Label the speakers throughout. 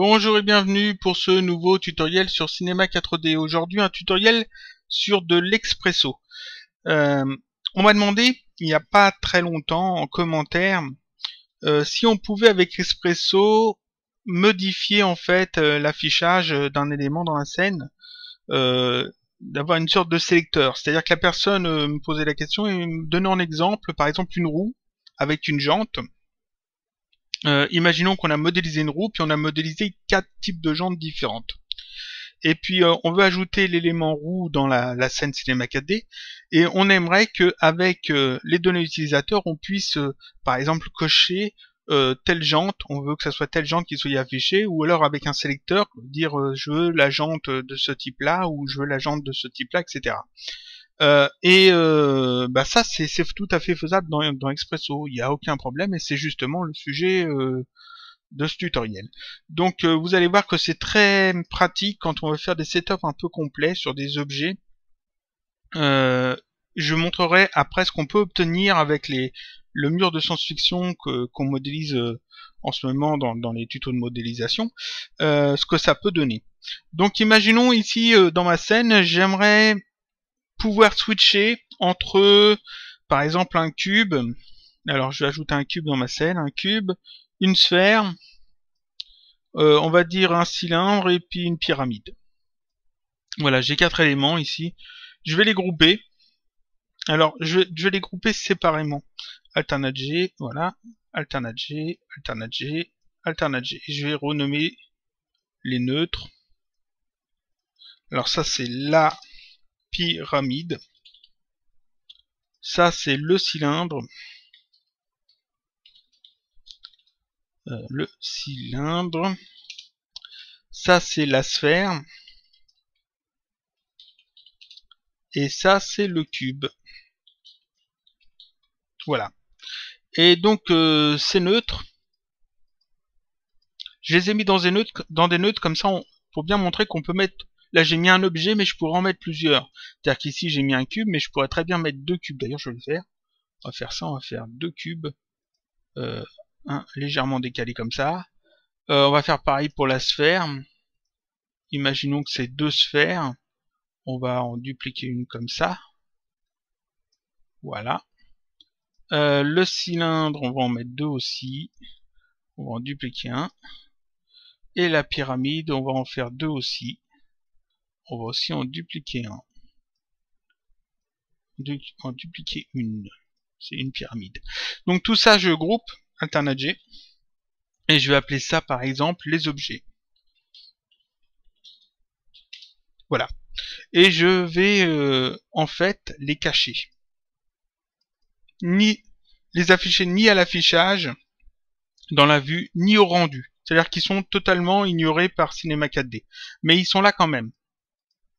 Speaker 1: Bonjour et bienvenue pour ce nouveau tutoriel sur Cinema 4D. Aujourd'hui un tutoriel sur de l'Expresso. On m'a demandé il n'y a pas très longtemps en commentaire si on pouvait avec Expresso modifier en fait l'affichage d'un élément dans la scène, d'avoir une sorte de sélecteur. C'est-à-dire que la personne me posait la question et me donnait en exemple par exemple une roue avec une jante. Imaginons qu'on a modélisé une roue, puis on a modélisé 4 types de jantes différentes. Et puis on veut ajouter l'élément roue dans la scène Cinema 4D, et on aimerait qu'avec les données utilisateurs, on puisse par exemple cocher telle jante, on veut que ça soit telle jante qui soit affichée, ou alors avec un sélecteur, dire je veux la jante de ce type-là, ou je veux la jante de ce type-là, etc. Ça c'est tout à fait faisable dans Expresso, il n'y a aucun problème et c'est justement le sujet de ce tutoriel. Donc vous allez voir que c'est très pratique quand on veut faire des setups un peu complets sur des objets. Je montrerai après ce qu'on peut obtenir avec le mur de science-fiction qu'on modélise en ce moment dans les tutos de modélisation, ce que ça peut donner. Donc imaginons ici dans ma scène, j'aimerais pouvoir switcher entre par exemple un cube. Alors je vais ajouter un cube dans ma scène, un cube, une sphère, on va dire un cylindre et puis une pyramide. Voilà, j'ai 4 éléments ici. Je vais les grouper. Alors je vais les grouper séparément. Alternate G, voilà, alternate G, alternate G, alternate G. Je vais renommer les neutres. Alors ça c'est la pyramide. Ça c'est le cylindre. Ça c'est la sphère, et ça c'est le cube. Voilà. Et donc ces neutres, je les ai mis dans des neutres comme ça, pour bien montrer qu'on peut mettre. Là j'ai mis un objet, mais je pourrais en mettre plusieurs. C'est-à-dire qu'ici j'ai mis un cube, mais je pourrais très bien mettre 2 cubes. D'ailleurs je vais le faire. On va faire ça, on va faire 2 cubes, un légèrement décalé comme ça. On va faire pareil pour la sphère. Imaginons que c'est 2 sphères. On va en dupliquer une comme ça. Voilà. Le cylindre, on va en mettre 2 aussi. On va en dupliquer un. Et la pyramide, on va en faire 2 aussi. On va aussi en dupliquer un. En dupliquer une. C'est une pyramide. Donc tout ça, je groupe, alternate G. Et je vais appeler ça par exemple les objets. Voilà. Et je vais en fait les cacher. Ni les afficher ni à l'affichage, dans la vue, ni au rendu. C'est-à-dire qu'ils sont totalement ignorés par Cinema 4D. Mais ils sont là quand même.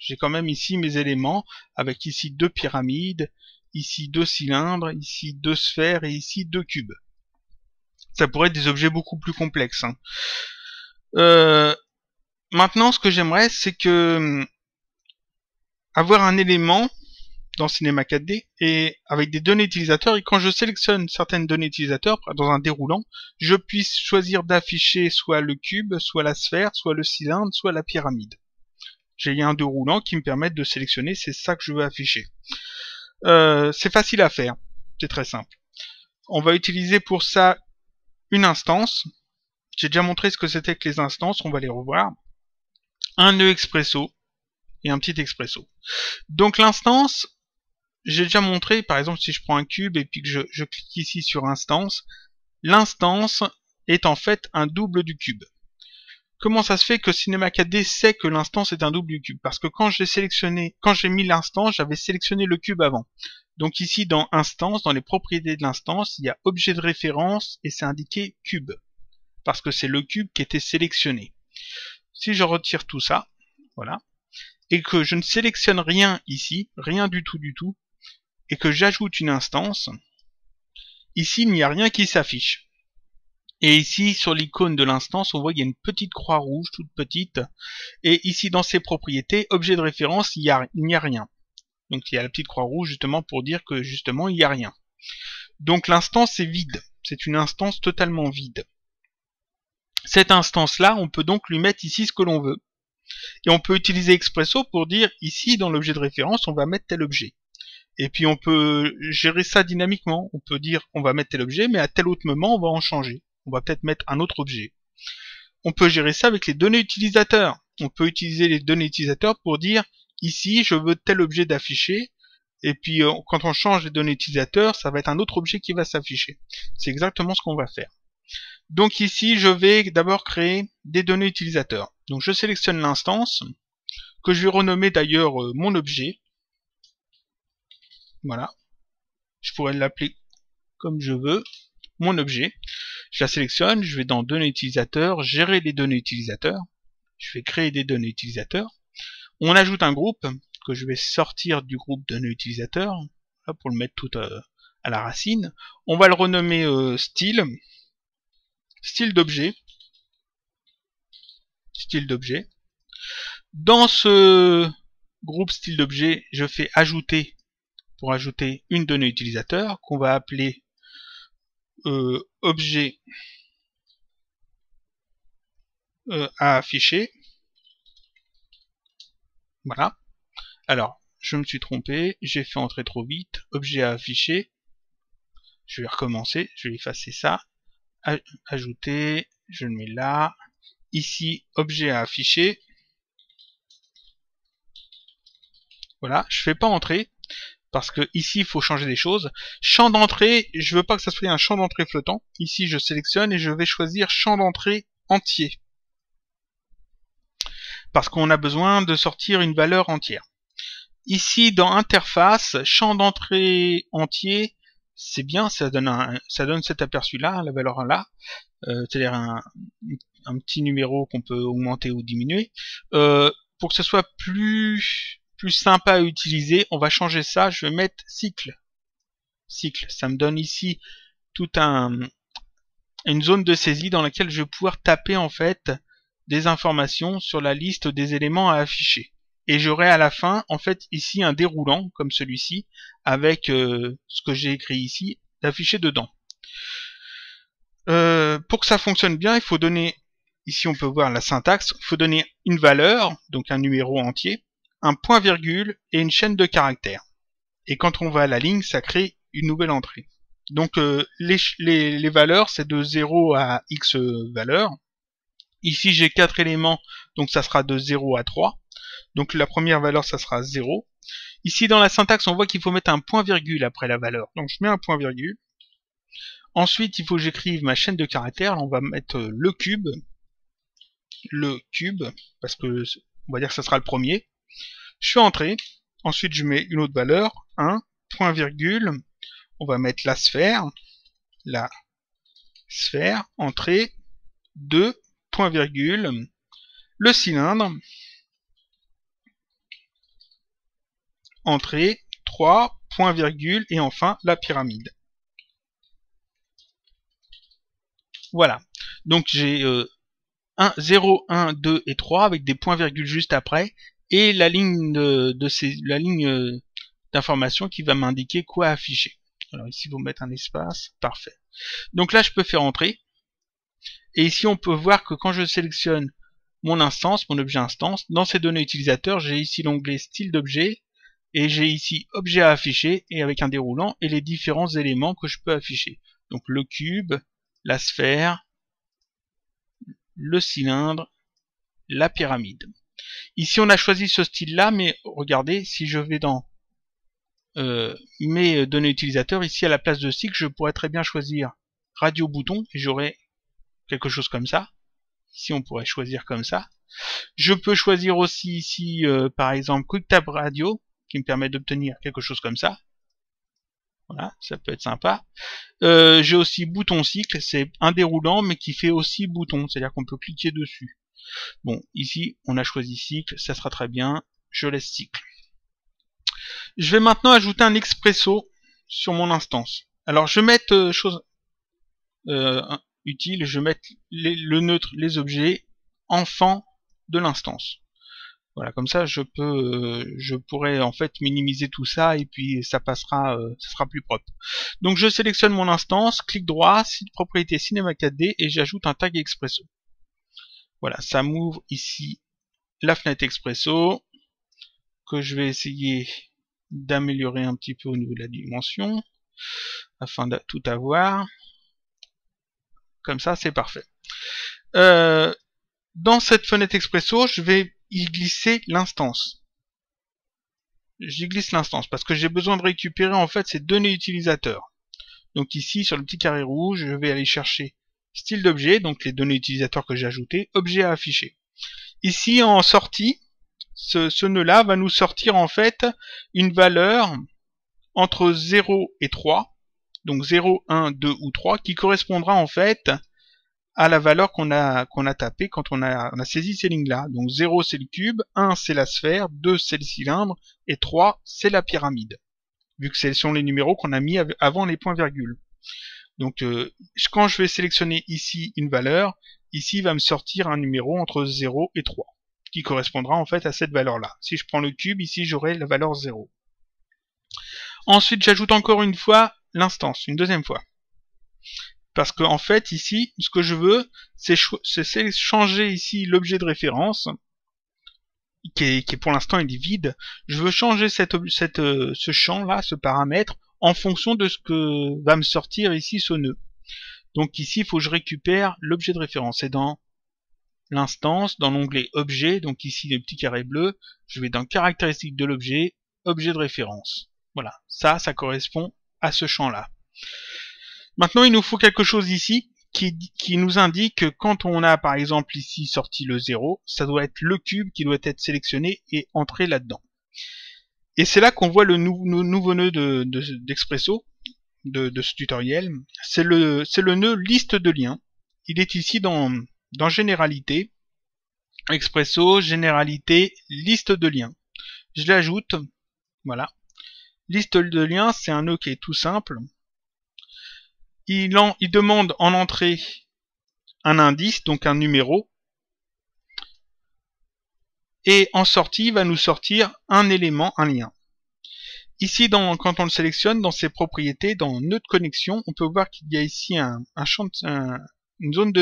Speaker 1: J'ai quand même ici mes éléments, avec ici 2 pyramides, ici 2 cylindres, ici 2 sphères et ici 2 cubes. Ça pourrait être des objets beaucoup plus complexes. Maintenant, ce que j'aimerais, c'est que avoir un élément dans Cinema 4D et avec des données utilisateurs, et quand je sélectionne certaines données utilisateurs dans un déroulant, je puisse choisir d'afficher soit le cube, soit la sphère, soit le cylindre, soit la pyramide. J'ai un déroulant qui me permet de sélectionner, c'est ça que je veux afficher. C'est facile à faire, c'est très simple. On va utiliser pour ça une instance. J'ai déjà montré ce que c'était que les instances, on va les revoir. Un nœud expresso et un petit expresso. Donc l'instance, j'ai déjà montré, par exemple si je prends un cube et puis que je clique ici sur instance, l'instance est en fait un double du cube. Comment ça se fait que Cinema 4D sait que l'instance est un double du cube? Parce que quand j'ai mis l'instance, j'avais sélectionné le cube avant. Donc ici dans instance, dans les propriétés de l'instance, il y a objet de référence et c'est indiqué cube. Parce que c'est le cube qui était sélectionné. Si je retire tout ça, voilà, et que je ne sélectionne rien ici, rien du tout, et que j'ajoute une instance, ici il n'y a rien qui s'affiche. Et ici sur l'icône de l'instance, on voit qu'il y a une petite croix rouge, toute petite, et ici dans ses propriétés, objet de référence, il n'y a rien. Donc il y a la petite croix rouge justement pour dire que justement il n'y a rien. Donc l'instance est vide, c'est une instance totalement vide. Cette instance-là, on peut donc lui mettre ici ce que l'on veut. Et on peut utiliser Expresso pour dire ici, dans l'objet de référence, on va mettre tel objet. Et puis on peut gérer ça dynamiquement. On peut dire on va mettre tel objet, mais à tel autre moment, on va en changer. On va peut-être mettre un autre objet. On peut gérer ça avec les données utilisateurs. On peut utiliser les données utilisateurs pour dire ici, je veux tel objet d'afficher. Et puis quand on change les données utilisateurs, ça va être un autre objet qui va s'afficher. C'est exactement ce qu'on va faire. Donc ici, je vais d'abord créer des données utilisateurs. Donc je sélectionne l'instance, que je vais renommer d'ailleurs mon objet. Voilà. Je pourrais l'appeler comme je veux. Mon objet. Je la sélectionne, je vais dans données utilisateurs, gérer les données utilisateurs. Je vais créer des données utilisateurs. On ajoute un groupe que je vais sortir du groupe données utilisateurs pour le mettre tout à la racine. On va le renommer style d'objet. Style d'objet. Dans ce groupe style d'objet, je fais ajouter pour ajouter une donnée utilisateur qu'on va appeler objet à afficher. Voilà. Alors, je me suis trompé, j'ai fait entrer trop vite. Objet à afficher. Je vais recommencer, je vais effacer ça. Ajouter, je le mets là. Ici, objet à afficher. Voilà, je fais pas entrer parce que ici il faut changer des choses. Champ d'entrée, je veux pas que ça soit un champ d'entrée flottant. Ici, je sélectionne et je vais choisir champ d'entrée entier. Parce qu'on a besoin de sortir une valeur entière. Ici, dans interface, champ d'entrée entier, c'est bien, ça donne cet aperçu-là, la valeur là, c'est-à-dire un petit numéro qu'on peut augmenter ou diminuer. Pour que ce soit plus sympa à utiliser, on va changer ça, je vais mettre cycle. Cycle, ça me donne ici toute une zone de saisie dans laquelle je vais pouvoir taper en fait des informations sur la liste des éléments à afficher. Et j'aurai à la fin, en fait, ici un déroulant, comme celui-ci, avec ce que j'ai écrit ici, d'afficher dedans. Pour que ça fonctionne bien, il faut donner, ici on peut voir la syntaxe, il faut donner une valeur, donc un numéro entier, un point-virgule et une chaîne de caractères. Et quand on va à la ligne, ça crée une nouvelle entrée. Donc les valeurs, c'est de 0 à x valeurs. Ici j'ai 4 éléments, donc ça sera de 0 à 3. Donc la première valeur, ça sera 0. Ici dans la syntaxe, on voit qu'il faut mettre un point-virgule après la valeur. Donc je mets un point-virgule. Ensuite, il faut que j'écrive ma chaîne de caractères. Là, on va mettre le cube, parce que on va dire que ça sera le premier. Je fais entrer. Ensuite, je mets une autre valeur, 1, point-virgule. On va mettre la sphère, entrée, 2, point-virgule, le cylindre, entrée, 3, point-virgule, et enfin la pyramide. Voilà. Donc j'ai 1, 0, 1, 2 et 3 avec des points-virgules juste après, et la ligne d'information qui va m'indiquer quoi afficher. Alors ici, il faut mettre un espace. Parfait. Donc là, je peux faire entrer. Et ici, on peut voir que quand je sélectionne mon instance, mon objet instance, dans ces données utilisateurs, j'ai ici l'onglet style d'objet, et j'ai ici objet à afficher, et avec un déroulant, et les différents éléments que je peux afficher. Donc le cube, la sphère, le cylindre, la pyramide. Ici, on a choisi ce style-là, mais regardez, si je vais dans mes données utilisateurs, ici à la place de cycle, je pourrais très bien choisir radio bouton, et j'aurai quelque chose comme ça. Ici, on pourrait choisir comme ça. Je peux choisir aussi ici, par exemple, QuickTab Radio, qui me permet d'obtenir quelque chose comme ça. Voilà, ça peut être sympa. J'ai aussi bouton cycle, c'est un déroulant, mais qui fait aussi bouton, c'est-à-dire qu'on peut cliquer dessus. Bon, ici, on a choisi cycle, ça sera très bien. Je laisse cycle. Je vais maintenant ajouter un expresso sur mon instance. Alors, je vais mettre chose utile, je vais mettre le neutre, les objets, enfants de l'instance. Voilà, comme ça, je pourrais en fait minimiser tout ça et puis ça passera, ça sera plus propre. Donc, je sélectionne mon instance, clic droit, site propriété Cinema 4D et j'ajoute un tag expresso. Voilà, ça m'ouvre ici la fenêtre Expresso, que je vais essayer d'améliorer un petit peu au niveau de la dimension, afin de tout avoir. Comme ça, c'est parfait. Dans cette fenêtre Expresso, je vais y glisser l'instance. J'y glisse l'instance parce que j'ai besoin de récupérer en fait ces données utilisateurs. Donc ici, sur le petit carré rouge, je vais aller chercher style d'objet, donc les données utilisateurs que j'ai ajoutées, objet à afficher. Ici, en sortie, ce nœud-là va nous sortir en fait une valeur entre 0 et 3, donc 0, 1, 2 ou 3, qui correspondra en fait à la valeur qu'on a tapée quand on a saisi ces lignes-là. Donc 0 c'est le cube, 1 c'est la sphère, 2 c'est le cylindre, et 3 c'est la pyramide, vu que ce sont les numéros qu'on a mis avant les points-virgules. Donc quand je vais sélectionner ici une valeur, ici il va me sortir un numéro entre 0 et 3, qui correspondra en fait à cette valeur-là. Si je prends le cube, ici j'aurai la valeur 0. Ensuite j'ajoute encore une fois l'instance, une deuxième fois. Parce que en fait ici, ce que je veux, c'est changer ici l'objet de référence, qui est pour l'instant il est vide. Je veux changer ce champ-là, ce paramètre, en fonction de ce que va me sortir ici ce nœud. Donc ici, il faut que je récupère l'objet de référence. Et dans l'instance, dans l'onglet objet, donc ici les petits carrés bleus, je vais dans caractéristiques de l'objet, objet de référence. Voilà, ça correspond à ce champ-là. Maintenant, il nous faut quelque chose ici qui nous indique que quand on a par exemple ici sorti le 0, ça doit être le cube qui doit être sélectionné et entré là-dedans. Et c'est là qu'on voit le nouveau nœud d'Expresso, de ce tutoriel. C'est le nœud liste de liens. Il est ici dans Généralité, Expresso, Généralité, liste de liens. Je l'ajoute, voilà. Liste de liens, c'est un nœud qui est tout simple. Il demande en entrée un indice, donc un numéro, et en sortie, il va nous sortir un élément, un lien. Ici, quand on le sélectionne, dans ses propriétés, dans nœud de connexion, on peut voir qu'il y a ici un champ, une zone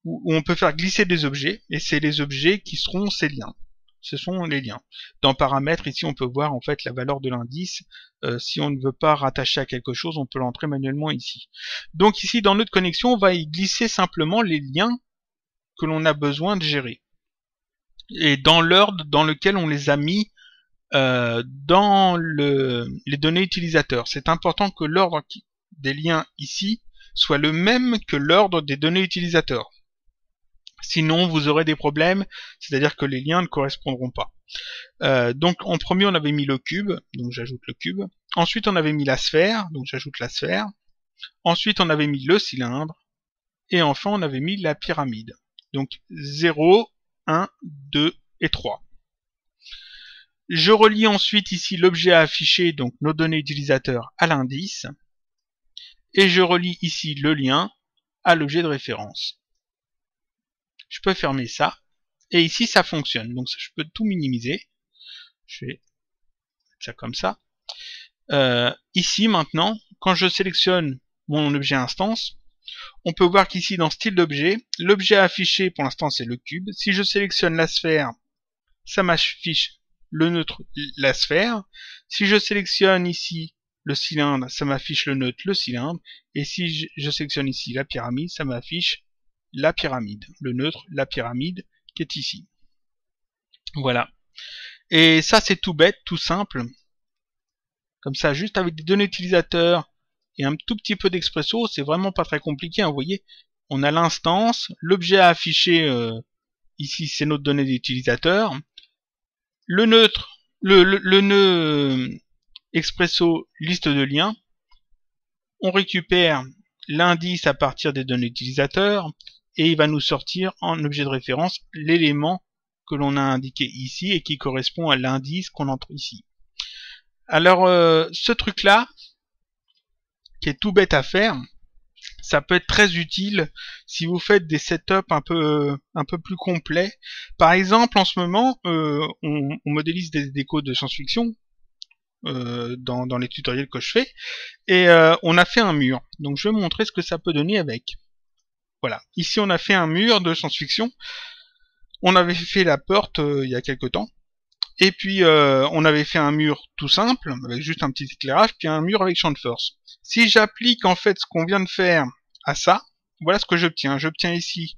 Speaker 1: où on peut faire glisser des objets, et c'est les objets qui seront ces liens. Ce sont les liens. Dans paramètres, ici, on peut voir en fait la valeur de l'indice. Si on ne veut pas rattacher à quelque chose, on peut l'entrer manuellement ici. Donc ici, dans notre connexion, on va y glisser simplement les liens que l'on a besoin de gérer. Et dans l'ordre dans lequel on les a mis dans les données utilisateurs. C'est important que l'ordre des liens ici soit le même que l'ordre des données utilisateurs. Sinon, vous aurez des problèmes, c'est-à-dire que les liens ne correspondront pas. Donc en premier, on avait mis le cube, donc j'ajoute le cube. Ensuite, on avait mis la sphère, donc j'ajoute la sphère. Ensuite, on avait mis le cylindre. Et enfin, on avait mis la pyramide. Donc 0, 1, 2 et 3. Je relie ensuite ici l'objet à afficher, donc nos données utilisateurs, à l'indice. Et je relie ici le lien à l'objet de référence. Je peux fermer ça. Et ici, ça fonctionne. Donc je peux tout minimiser. Je vais ça comme ça. Ici, maintenant, quand je sélectionne mon objet instance, on peut voir qu'ici, dans style d'objet, l'objet à afficher, pour l'instant, c'est le cube. Si je sélectionne la sphère, ça m'affiche le neutre, la sphère. Si je sélectionne ici le cylindre, ça m'affiche le neutre, le cylindre. Et si je sélectionne ici la pyramide, ça m'affiche la pyramide. Le neutre, la pyramide, qui est ici. Voilà. Et ça, c'est tout bête, tout simple. Comme ça, juste avec des données utilisateurs et un tout petit peu d'Expresso, c'est vraiment pas très compliqué. Hein, vous voyez, on a l'instance, l'objet à afficher, ici, c'est notre donnée d'utilisateur. Le neutre, le nœud Expresso liste de liens. On récupère l'indice à partir des données utilisateurs et il va nous sortir en objet de référence l'élément que l'on a indiqué ici et qui correspond à l'indice qu'on entre ici. Alors ce truc là, qui est tout bête à faire, ça peut être très utile si vous faites des setups un peu plus complets. Par exemple, en ce moment, on modélise des décos de science-fiction dans les tutoriels que je fais, et on a fait un mur. Donc je vais vous montrer ce que ça peut donner avec. Voilà. Ici, on a fait un mur de science-fiction. On avait fait la porte il y a quelque temps. Et puis, on avait fait un mur tout simple, avec juste un petit éclairage, puis un mur avec champ de force. Si j'applique en fait ce qu'on vient de faire à ça, voilà ce que j'obtiens. J'obtiens ici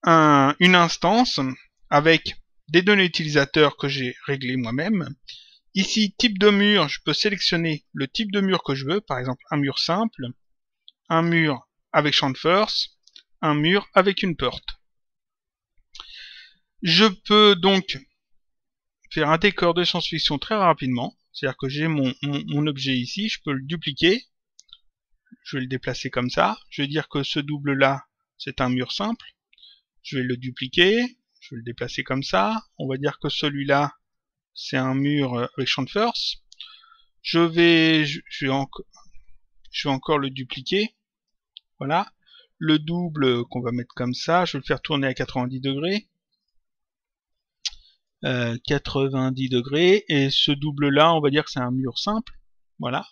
Speaker 1: une instance avec des données utilisateurs que j'ai réglées moi-même. Ici, type de mur, je peux sélectionner le type de mur que je veux, par exemple un mur simple, un mur avec champ de force, un mur avec une porte. Je peux donc faire un décor de science-fiction très rapidement, c'est-à-dire que j'ai mon objet ici, je peux le dupliquer, je vais le déplacer comme ça, je vais dire que ce double-là, c'est un mur simple, je vais le dupliquer, je vais le déplacer comme ça, on va dire que celui-là, c'est un mur avec champ de force, je vais encore le dupliquer, voilà, le double qu'on va mettre comme ça, je vais le faire tourner à 90 degrés, 90 degrés, et ce double là on va dire que c'est un mur simple, voilà.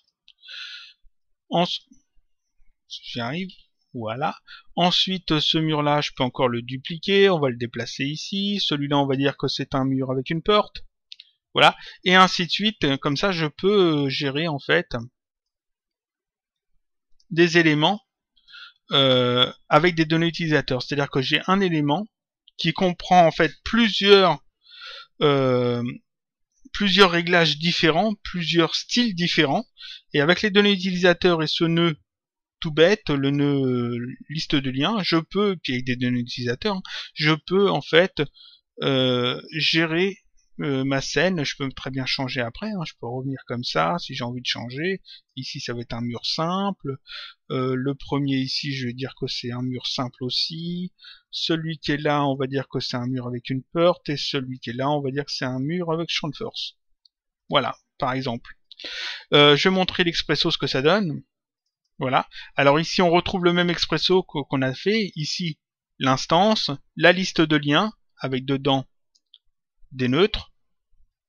Speaker 1: J'y arrive, voilà. Ensuite ce mur là je peux encore le dupliquer, on va le déplacer ici, celui-là on va dire que c'est un mur avec une porte, voilà, et ainsi de suite. Comme ça je peux gérer en fait des éléments avec des données utilisateurs, c'est à dire que j'ai un élément qui comprend en fait plusieurs réglages différents, plusieurs styles différents, et avec les données utilisateurs et ce nœud tout bête, le nœud liste de liens, je peux, puis avec des données utilisateurs, je peux en fait gérer ma scène. Je peux très bien changer après, je peux revenir comme ça si j'ai envie de changer. Ici ça va être un mur simple, le premier ici je vais dire que c'est un mur simple aussi, celui qui est là on va dire que c'est un mur avec une porte, et celui qui est là on va dire que c'est un mur avec champ de force. Voilà, par exemple. Je vais montrer l'expresso ce que ça donne. Voilà. Alors ici on retrouve le même expresso qu'on a fait. Ici l'instance, la liste de liens avec dedans des neutres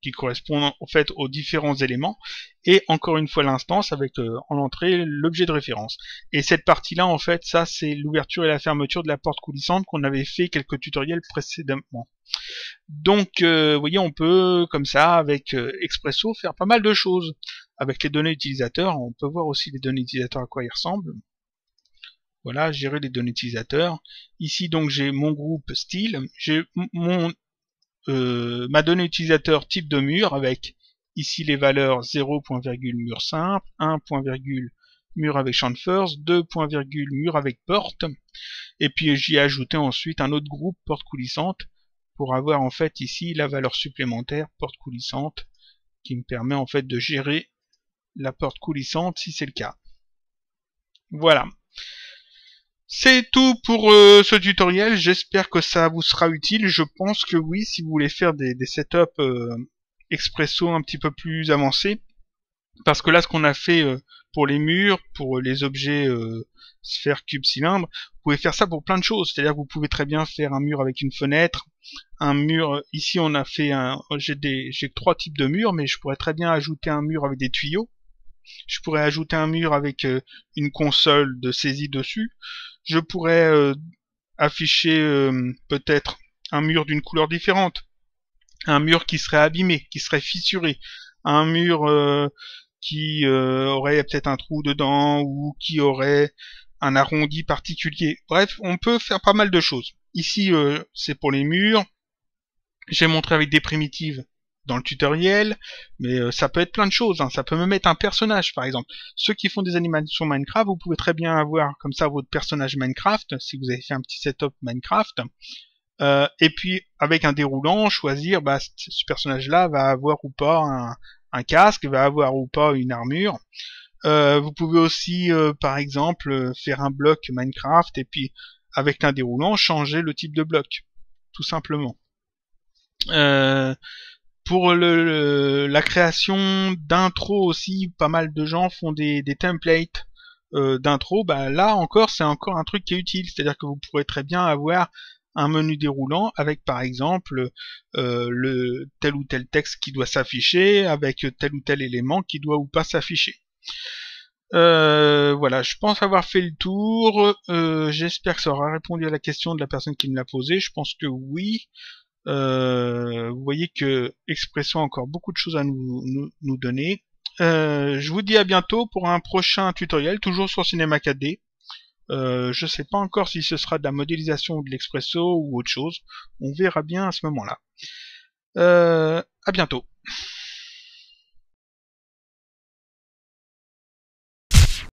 Speaker 1: qui correspondent en fait aux différents éléments, et encore une fois l'instance avec en entrée l'objet de référence. Et cette partie-là, en fait, ça c'est l'ouverture et la fermeture de la porte coulissante qu'on avait fait quelques tutoriels précédemment. Donc, vous voyez, on peut, comme ça, avec Expresso, faire pas mal de choses. Avec les données utilisateurs, on peut voir aussi les données utilisateurs à quoi ils ressemblent. Voilà, gérer les données utilisateurs. Ici, donc, j'ai mon groupe style, j'ai ma donnée utilisateur type de mur avec ici les valeurs 0, mur simple, 1, mur avec champ de force, 2, mur avec porte, et puis j'y ai ajouté ensuite un autre groupe porte coulissante pour avoir en fait ici la valeur supplémentaire porte coulissante qui me permet en fait de gérer la porte coulissante si c'est le cas. Voilà. C'est tout pour ce tutoriel, j'espère que ça vous sera utile. Je pense que oui, si vous voulez faire des setups expresso un petit peu plus avancés. Parce que là, ce qu'on a fait pour les murs, pour les objets sphères, cubes, cylindres, vous pouvez faire ça pour plein de choses. C'est-à-dire que vous pouvez très bien faire un mur avec une fenêtre, un mur, ici on a fait j'ai 3 types de murs, mais je pourrais très bien ajouter un mur avec des tuyaux. Je pourrais ajouter un mur avec une console de saisie dessus. Je pourrais afficher peut-être un mur d'une couleur différente, un mur qui serait abîmé, qui serait fissuré, un mur qui aurait peut-être un trou dedans ou qui aurait un arrondi particulier. Bref, on peut faire pas mal de choses. Ici, c'est pour les murs. J'ai montré avec des primitives dans le tutoriel, mais ça peut être plein de choses, ça peut même être un personnage par exemple. Ceux qui font des animations Minecraft, vous pouvez très bien avoir comme ça votre personnage Minecraft, si vous avez fait un petit setup Minecraft, et puis avec un déroulant, choisir ce personnage là va avoir ou pas un casque, va avoir ou pas une armure. Vous pouvez aussi par exemple faire un bloc Minecraft et puis avec un déroulant changer le type de bloc, tout simplement. Pour la création d'intro aussi, pas mal de gens font des templates d'intro. Là encore, c'est encore un truc qui est utile, c'est-à-dire que vous pourrez très bien avoir un menu déroulant avec par exemple le tel ou tel texte qui doit s'afficher, avec tel ou tel élément qui doit ou pas s'afficher. Voilà, je pense avoir fait le tour. J'espère que ça aura répondu à la question de la personne qui me l'a posée. Je pense que oui. Vous voyez que Expresso a encore beaucoup de choses à nous donner. Je vous dis à bientôt pour un prochain tutoriel, toujours sur Cinema 4D. Je sais pas encore si ce sera de la modélisation de l'Expresso ou autre chose. On verra bien à ce moment-là. À bientôt.